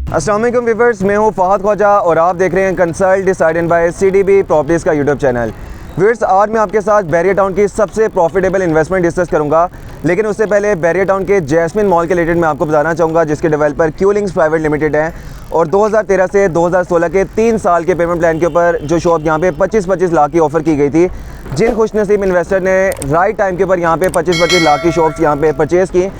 अस्सलाम वालेकुम व्यूअर्स, मैं हूं फ़हद ख्वाजा और आप देख रहे हैं consult decided by CDB properties का यूट्यूब चैनल। व्यूअर्स, आज मैं आपके साथ बैरियर टाउन की सबसे प्रॉफिटेबल इन्वेस्टमेंट डिस्कस करूंगा, लेकिन उससे पहले बैरियर टाउन के जैस्मिन मॉल के रिलेटेड मैं आपको बताना चाहूँगा, जिसके डेवलपर क्यूलिंग्स प्राइवेट लिमिटेड है और 2013 से 2016 के 3 साल के पेमेंट प्लान के ऊपर जो शॉप यहाँ पे 25-25 लाख की ऑफ़र की गई थी। जिन खुशनसीब इन्वेस्टर ने राइट टाइम के ऊपर यहाँ पे 25-25 लाख की शॉप्स यहाँ पे परचेज़ की,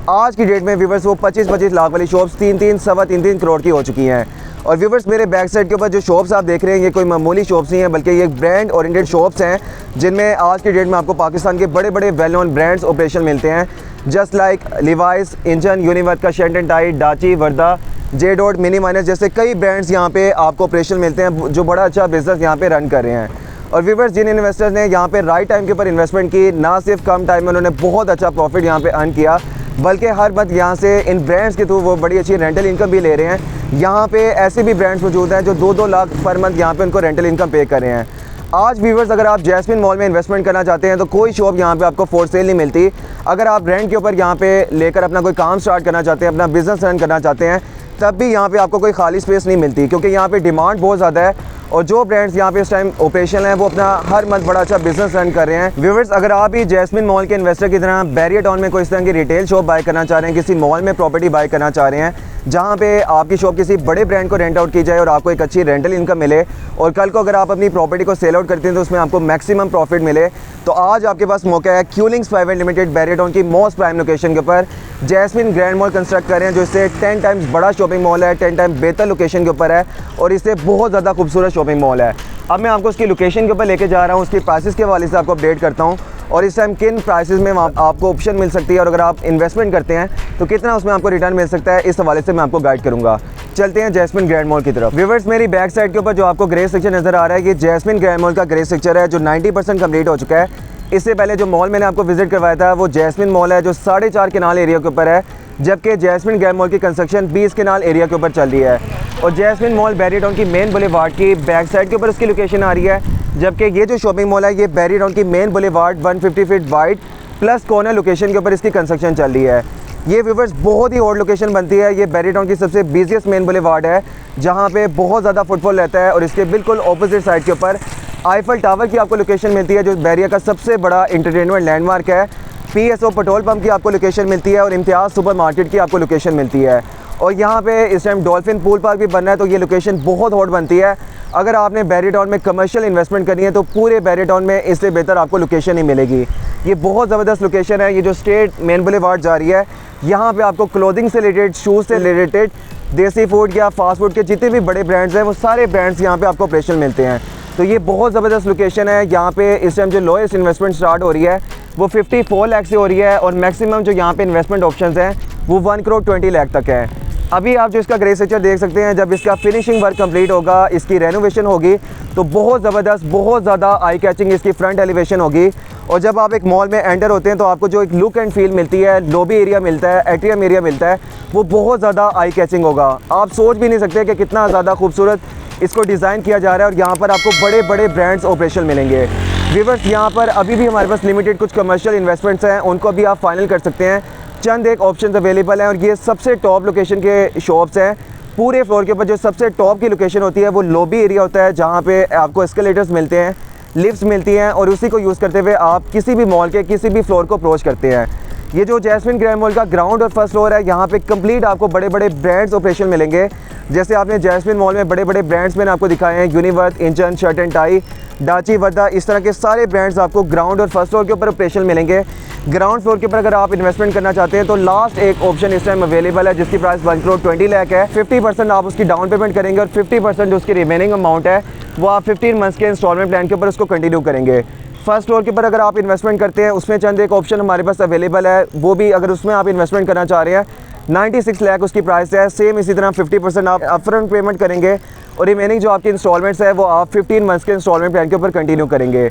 आज की डेट में व्यूवर्स वो 25-25 लाख वाली शॉप्स 3-3 सवा 3-3 करोड़ की हो चुकी हैं। और व्यूवर्स, मेरे बैक साइड के ऊपर जो शॉप्स आप देख रहे हैं, ये कोई मामूली शॉप्स नहीं है, बल्कि ये ब्रांड ओरिएंटेड शॉप्स हैं, जिनमें आज की डेट में आपको पाकिस्तान के बड़े बड़े वेल नोन ब्रांड्स ऑपरेशन मिलते हैं, just like Levi's, Engine, Uniworth का shirt and tie, Daachi, Warda, J dot, Mini Minors जैसे कई ब्रांड्स यहाँ पे आपको ऑपरेशन मिलते हैं, जो बड़ा अच्छा बिजनेस यहाँ पे रन कर रहे हैं। और व्यूवर्स, जिन इन्वेस्टर्स ने यहाँ पे राइट टाइम के ऊपर इन्वेस्टमेंट की, ना सिर्फ कम टाइम में उन्होंने बहुत अच्छा प्रॉफिट यहाँ पे अर्न किया, बल्कि हर मंथ यहाँ से इन ब्रांड्स के थ्रू वो बड़ी अच्छी रेंटल इनकम भी ले रहे हैं। यहाँ पे ऐसे भी ब्रांड्स मौजूद हैं जो 2-2 लाख पर मंथ यहाँ पे उनको रेंटल इनकम पे कर रहे हैं। आज व्यूवर्स, अगर आप जैस्मिन मॉल में इन्वेस्टमेंट करना चाहते हैं तो कोई शॉप यहाँ पे आपको फॉर सेल नहीं मिलती। अगर आप रेंट के ऊपर यहाँ पे लेकर अपना कोई काम स्टार्ट करना चाहते हैं, अपना बिजनेस रन करना चाहते हैं, तब भी यहाँ पे आपको कोई खाली स्पेस नहीं मिलती, क्योंकि यहाँ पे डिमांड बहुत ज़्यादा है और जो ब्रांड्स यहाँ पे इस टाइम ऑपरेशन है वो अपना हर मंथ बड़ा अच्छा बिजनेस रन कर रहे हैं। व्यूवर्स, अगर आप ही जैस्मिन मॉल के इन्वेस्टर की तरह बैरियर टाउन में कोई इस तरह की रिटेल शॉप बाय करना चाह रहे हैं, किसी मॉल में प्रॉपर्टी बाय करना चाह रहे हैं जहाँ पे आपकी शॉप किसी बड़े ब्रांड को रेंट आउट की जाए और आपको एक अच्छी रेंटल इनकम मिले, और कल को अगर आप अपनी प्रॉपर्टी को सेल आउट करते हैं तो उसमें आपको मैक्सिमम प्रॉफिट मिले, तो आज आपके पास मौका है। क्यूलिंग्स प्राइवेट लिमिटेड बैरियर टाउन की मोस्ट प्राइम लोकेशन के ऊपर जैस्मिन ग्रैंड मॉल कंस्ट्रक्ट कर रहे हैं, जो इससे 10 टाइम्स बड़ा शॉपिंग मॉल है, 10 टाइम बेहतर लोकेशन के ऊपर है और इससे बहुत ज़्यादा खूबसूरत शॉपिंग मॉल है। अब मैं आपको उसकी लोकेशन के ऊपर लेके जा रहा हूँ, उसकी प्राइसेस के हवाले से आपको अपडेट करता हूँ और इस टाइम किन प्राइसेस में आपको ऑप्शन मिल सकती है, और अगर आप इन्वेस्टमेंट करते हैं तो कितना उसमें आपको रिटर्न मिल सकता है, इस हवाले से मैं आपको गाइड करूँगा। चलते हैं जैस्मिन ग्रैंड मॉल की तरफ। व्यूवर्स, मेरी बैक साइड के ऊपर जो आपको ग्रे सेक्शन नज़र आ रहा है, ये जैस्मिन ग्रैंड मॉल का ग्रे सेक्शन है, जो 90% कम्प्लीट हो चुका है। इससे पहले जो मॉल मैंने आपको विजिट करवाया था वो जैस्मिन मॉल है, जो 4.5 केनाल एरिया के ऊपर है, जबकि जैस्मिन ग्रैंड मॉल की कंस्ट्रक्शन 20 केनाल एरिया के ऊपर चल रही है। और जैस्मिन मॉल बैरियर टाउन की मेन बुलेवार्ड की बैक साइड के ऊपर उसकी लोकेशन आ रही है, जबकि ये जो शॉपिंग मॉल है ये बैरियर टाउन की main boulevard 150 feet wide plus corner location के ऊपर इसकी कंस्ट्रक्शन चल रही है। ये व्यूवर्स बहुत ही हॉट लोकेशन बनती है। ये बैरियर टाउन की सबसे बिजिएस्ट मेन बुलेवार्ड है, जहाँ पे बहुत ज़्यादा फुटफॉल रहता है, और इसके बिल्कुल ऑपोजिट साइड के ऊपर आईफल टावर की आपको लोकेशन मिलती है, जो बैरियर का सबसे बड़ा इंटरटेनमेंट लैंडमार्क है। PSO पेट्रोल पंप की आपको लोकेशन मिलती है और इम्तियाज़ सुपर मार्केट की आपको लोकेशन मिलती है। और यहाँ पे इस टाइम डॉल्फिन पूल पार्क भी बन रहा है, तो ये लोकेशन बहुत हॉट बनती है। अगर आपने बैरियर टाउन में कमर्शियल इन्वेस्टमेंट करनी है तो पूरे बैरियर टाउन में इससे बेहतर आपको लोकेशन नहीं मिलेगी। ये बहुत ज़बरदस्त लोकेशन है। ये जो स्टेट मेन बुलेवार्ड जा रही है, यहाँ पे आपको क्लोथिंग से रिलेटेड, शूज़ से रिलेटेड, देसी फूड या फास्ट फूड के जितने भी बड़े ब्रांड्स हैं वो सारे ब्रांड्स यहाँ पे आपको ऑपरेशन मिलते हैं। तो ये बहुत ज़बरदस्त लोकेशन है। यहाँ पे इस टाइम जो लोएस्ट इन्वेस्टमेंट स्टार्ट हो रही है वो 54 लाख से हो रही है, और मैक्सिमम जो यहाँ पे इन्वेस्टमेंट ऑप्शंस हैं वो 1 करोड़ 20 लाख तक है। अभी आप जो इसका ग्रे सेक्शन देख सकते हैं, जब इसका फिनिशिंग वर्क कंप्लीट होगा, इसकी रेनोवेशन होगी, तो बहुत ज़बरदस्त, बहुत ज़्यादा आई कैचिंग इसकी फ्रंट एलिवेशन होगी। और जब आप एक मॉल में एंटर होते हैं तो आपको जो एक लुक एंड फील मिलती है, लॉबी एरिया मिलता है, एट्रियम एरिया मिलता है, वो बहुत ज़्यादा आई कैचिंग होगा। आप सोच भी नहीं सकते कि कितना ज़्यादा खूबसूरत इसको डिज़ाइन किया जा रहा है, और यहाँ पर आपको बड़े बड़े ब्रांड्स ऑपरेशन मिलेंगे। व्यूवर्स, यहाँ पर अभी भी हमारे पास लिमिटेड कुछ कमर्शियल इन्वेस्टमेंट्स हैं, उनको भी आप फाइनल कर सकते हैं। चंद एक ऑप्शन अवेलेबल हैं, और ये सबसे टॉप लोकेशन के शॉप्स हैं। पूरे फ्लोर के ऊपर जो सबसे टॉप की लोकेशन होती है वो लॉबी एरिया होता है, जहाँ पे आपको एस्केलेटर्स मिलते हैं, लिफ्ट्स मिलती हैं, और उसी को यूज़ करते हुए आप किसी भी मॉल के किसी भी फ्लोर को अप्रोच करते हैं। ये जो जैस्मिन ग्रैंड मॉल का ग्राउंड और फर्स्ट फ्लोर है, यहाँ पे कंप्लीट आपको बड़े बड़े ब्रांड्स ऑपरेशन मिलेंगे। जैसे आपने जैस्मिन मॉल में बड़े बड़े ब्रांड्स मैंने आपको दिखाए हैं, यूनिवर्थ, इंजन, शर्ट एंड टाई, डाची, वर्दा, इस तरह के सारे ब्रांड्स आपको ग्राउंड और फर्स्ट फ्लोर के ऊपर ऑपरेशन मिलेंगे। ग्राउंड फ्लोर के ऊपर अगर आप इन्वेस्टमेंट करना चाहते हैं तो लास्ट एक ऑप्शन इस टाइम अवेलेबल है, जिसकी प्राइस 1 करोड़ 20 लाख है। 50% आप उसकी डाउन पेमेंट करेंगे और 50% जो उसकी रिमेनिंग अमाउंट है वो आप 15 मंथ्स के इंस्टॉलमेंट प्लान के ऊपर उसको कंटिन्यू करेंगे। फर्स्ट फ्लोर के ऊपर अगर आप इन्वेस्टमेंट करते हैं, उसमें चंद एक ऑप्शन हमारे पास अवेलेबल है, वो भी अगर उसमें आप इन्वेस्टमेंट करना चाह रहे हैं, 96 लाख उसकी प्राइस है। सेम इसी तरह 50% आप अपफ्रंट पेमेंट करेंगे और रिमेनिंग जो आपकी इंस्टॉलमेंट्स है वो आप 15 मंथ्स के इंस्टॉलमेंट प्लान के ऊपर कंटिन्यू करेंगे।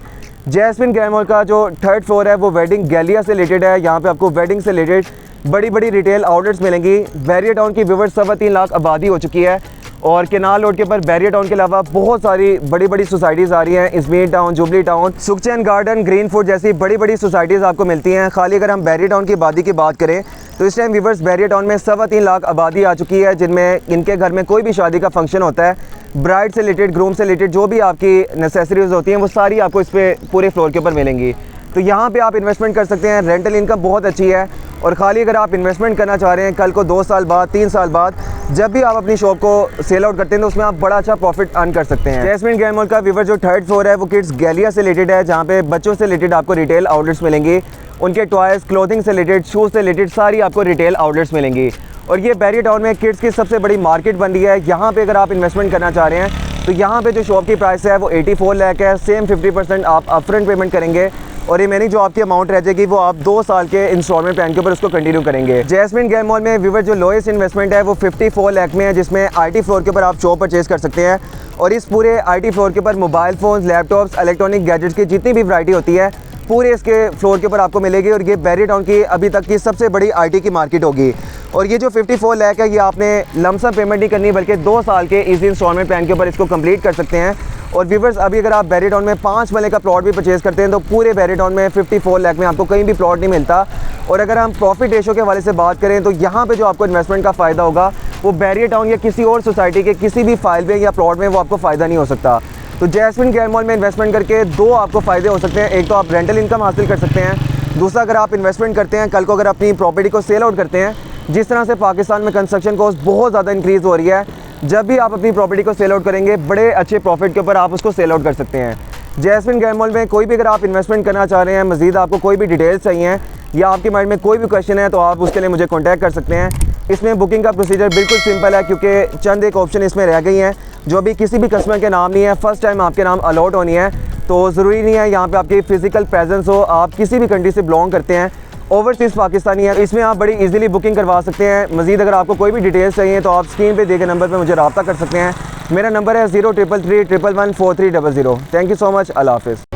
जैस्मिन ग्रैंड मॉल का जो 3rd फ्लोर है वो वेडिंग गैलिया से रिलेटेड है। यहाँ पे आपको वेडिंग से रिलेटेड बड़ी बड़ी रिटेल आउटलेट्स मिलेंगी। बैरियर टाउन की व्यूवर्स 3.25 लाख आबादी हो चुकी है, और केनाल रोड के ऊपर बैरियर टाउन के अलावा बहुत सारी बड़ी बड़ी सोसाइटीज़ आ रही हैं। Izmir town, Jubilee town, Sukhchain garden, green food जैसी बड़ी बड़ी सोसाइटीज़ आपको मिलती हैं। खाली अगर हम बैरियर टाउन की आबादी की बात करें तो इस टाइम व्यूअर्स बैरियर टाउन में 3.25 लाख आबादी आ चुकी है, जिनमें इनके घर में कोई भी शादी का फंक्शन होता है, ब्राइड से रिलेटेड, ग्रूम से रिलेटेड जो भी आपकी नेसेसरीज होती हैं वो सारी आपको इस पे पूरे फ्लोर के ऊपर मिलेंगी। तो यहाँ पे आप इन्वेस्टमेंट कर सकते हैं। रेंटल इनकम बहुत अच्छी है। और खाली अगर आप इन्वेस्टमेंट करना चाह रहे हैं कल को 2 साल बाद, 3 साल बाद, जब भी आप अपनी शॉप को सेल आउट करते हैं तो उसमें आप बड़ा अच्छा प्रॉफिट अर्न कर सकते हैं। जैस्मिन ग्रैंड मॉल का व्यूअर जो 3rd फ्लोर है वो किड्स गैलिया से रिलेटेड है, जहाँ पे बच्चों से रिलेटेड आपको रिटेल आउटलेट्स मिलेंगी। उनके टॉयज़, क्लोथिंग से रिलेटेड, शूज़ से रिलेटेड सारी आपको रिटेल आउटलेट्स मिलेंगी। और ये बैरियर टाउन में किड्स की सबसे बड़ी मार्केट बन रही है। यहाँ पे अगर आप इन्वेस्टमेंट करना चाह रहे हैं तो यहाँ पे जो शॉप की प्राइस है वो 84 लाख है। सेम 50% आप अपफ्रंट पेमेंट करेंगे और रिमेनिंग जो आपकी अमाउंट रह जाएगी वो आप 2 साल के इंस्टॉलमेंट प्लान के ऊपर उसको कंटिन्यू करेंगे। जैस्मिन ग्रैंड मॉल में व्यूअर जो लोएस्ट इन्वेस्टमेंट है वो 54 लाख में है, जिसमें IT फ्लोर के ऊपर आप शॉप परचेज़ कर सकते हैं। और इस पूरे IT फ्लोर के ऊपर mobile phones, laptops, electronic gadgets की जितनी भी वैरायटी होती है पूरे इसके फ्लोर के ऊपर आपको मिलेगी। और ये बैरियर टाउन की अभी तक की सबसे बड़ी IT की मार्केट होगी। और ये जो 54 लाख है ये आपने लमसम पेमेंट नहीं करनी बल्कि 2 साल के इजी इंस्टॉलमेंट प्लान के ऊपर इसको कंप्लीट कर सकते हैं। और व्यूअर्स अभी अगर आप बैरियर टाउन में 5 मरले का प्लॉट भी परचेज़ करते हैं तो पूरे बैरियर टाउन में 54 लाख में आपको कहीं भी प्लॉट नहीं मिलता। और अगर हम प्रॉफिट रेशो के हवाले से बात करें तो यहाँ पे जो आपको इन्वेस्टमेंट का फ़ायदा होगा वो बैरियर टाउन या किसी और सोसाइटी के किसी भी फाइल में या प्लॉट में वो आपको फ़ायदा नहीं हो सकता। तो जैस्मिन ग्रैंड मॉल में इन्वेस्टमेंट करके 2 आपको फ़ायदे हो सकते हैं। एक तो आप रेंटल इनकम हासिल कर सकते हैं, दूसरा अगर आप इन्वेस्टमेंट करते हैं कल को अगर अपनी प्रॉपर्टी को सेल आउट करते हैं, जिस तरह से पाकिस्तान में कंस्ट्रक्शन कॉस्ट बहुत ज़्यादा इंक्रीज़ हो रही है, जब भी आप अपनी प्रॉपर्टी को सेल आउट करेंगे बड़े अच्छे प्रॉफिट के ऊपर आप उसको सेल आउट कर सकते हैं। जैस्मिन ग्रैंड मॉल में कोई भी अगर आप इन्वेस्टमेंट करना चाह रहे हैं, मज़ीद आपको कोई भी डिटेल्स चाहिए या आपके माइंड में कोई भी क्वेश्चन है तो आप उसके लिए मुझे कॉन्टैक्ट कर सकते हैं। इसमें बुकिंग का प्रोसीजर बिल्कुल सिंपल है, क्योंकि चंद एक ऑप्शन इसमें रह गई हैं जो अभी किसी भी कस्टमर के नाम नहीं है। फर्स्ट टाइम आपके नाम अलॉट होनी है, तो ज़रूरी नहीं है यहाँ पे आपकी फ़िज़िकल प्रेजेंस हो, आप किसी भी कंट्री से बिलोंग करते हैं, ओवरसीज़ पाकिस्तानी है, इसमें आप बड़ी इजीली बुकिंग करवा सकते हैं। मज़ीद अगर आपको कोई भी डिटेल्स चाहिए तो आप स्क्रीन पे दिए गए नंबर पे मुझे रब्ता कर सकते हैं। मेरा नंबर है 0333 111 4300। Thank you so much. अल्लाह हाफ़िज़।